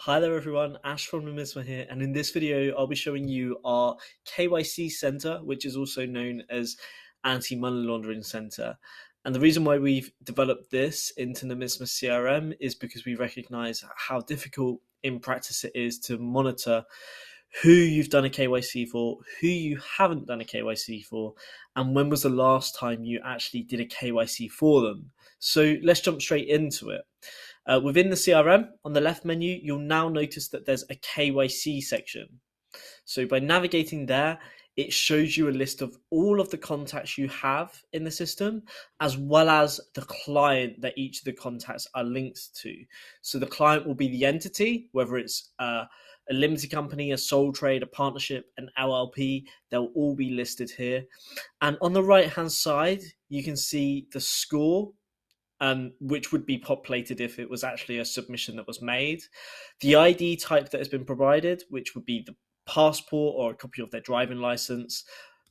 Hi there everyone, Ash from Nomisma here, and in this video I'll be showing you our KYC Center, which is also known as Anti-Money Laundering Center. And the reason why we've developed this into Nomisma CRM is because we recognize how difficult in practice it is to monitor who you've done a KYC for, who you haven't done a KYC for, and when was the last time you actually did a KYC for them. So let's jump straight into it. Within the CRM, on the left menu, you'll now notice that there's a KYC section. So by navigating there, it shows you a list of all of the contacts you have in the system, as well as the client that each of the contacts are linked to. So the client will be the entity, whether it's a limited company, a sole trade, a partnership, an LLP, they'll all be listed here. And on the right-hand side, you can see the score, which would be populated if it was actually a submission that was made. The ID type that has been provided, which would be the passport or a copy of their driving license,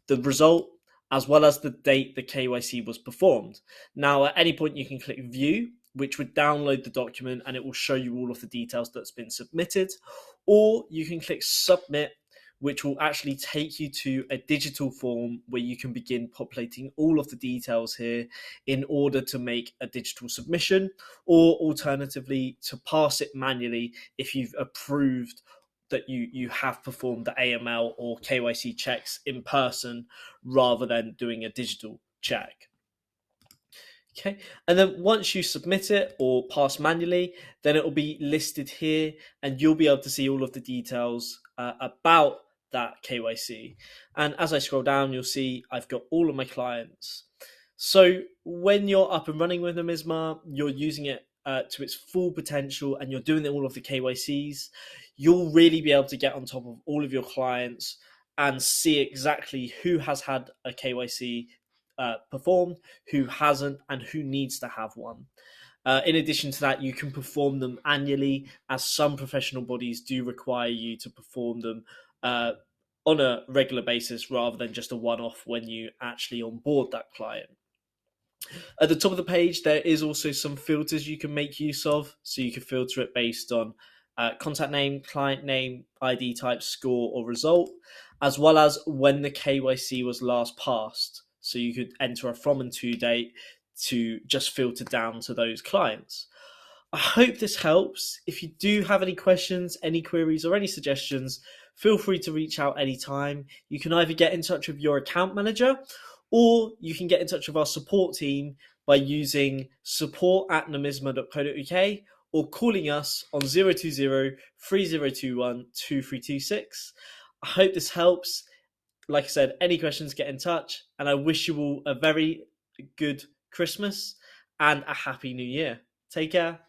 the result, as well as the date the KYC was performed. Now, at any point, you can click View, which would download the document and it will show you all of the details that's been submitted, or you can click Submit, which will actually take you to a digital form where you can begin populating all of the details here in order to make a digital submission, or alternatively to pass it manually if you've approved that you have performed the AML or KYC checks in person rather than doing a digital check. Okay, and then once you submit it or pass manually, then it will be listed here and you'll be able to see all of the details about that KYC. And as I scroll down, you'll see I've got all of my clients. So when you're up and running with Nomisma, you're using it to its full potential and you're doing all of the KYCs, you'll really be able to get on top of all of your clients and see exactly who has had a KYC performed, who hasn't, and who needs to have one. In addition to that, you can perform them annually, as some professional bodies do require you to perform them on a regular basis rather than just a one-off when you actually onboard that client. At the top of the page, there is also some filters you can make use of. So you can filter it based on contact name, client name, ID type, score, or result, as well as when the KYC was last passed. So you could enter a from and to date to just filter down to those clients. I hope this helps. If you do have any questions, any queries, or any suggestions, feel free to reach out anytime. You can either get in touch with your account manager, or you can get in touch with our support team by using support@nomisma.co.uk or calling us on 020 3021 2326. I hope this helps. Like I said, any questions, get in touch. And I wish you all a very good Christmas and a happy new year. Take care.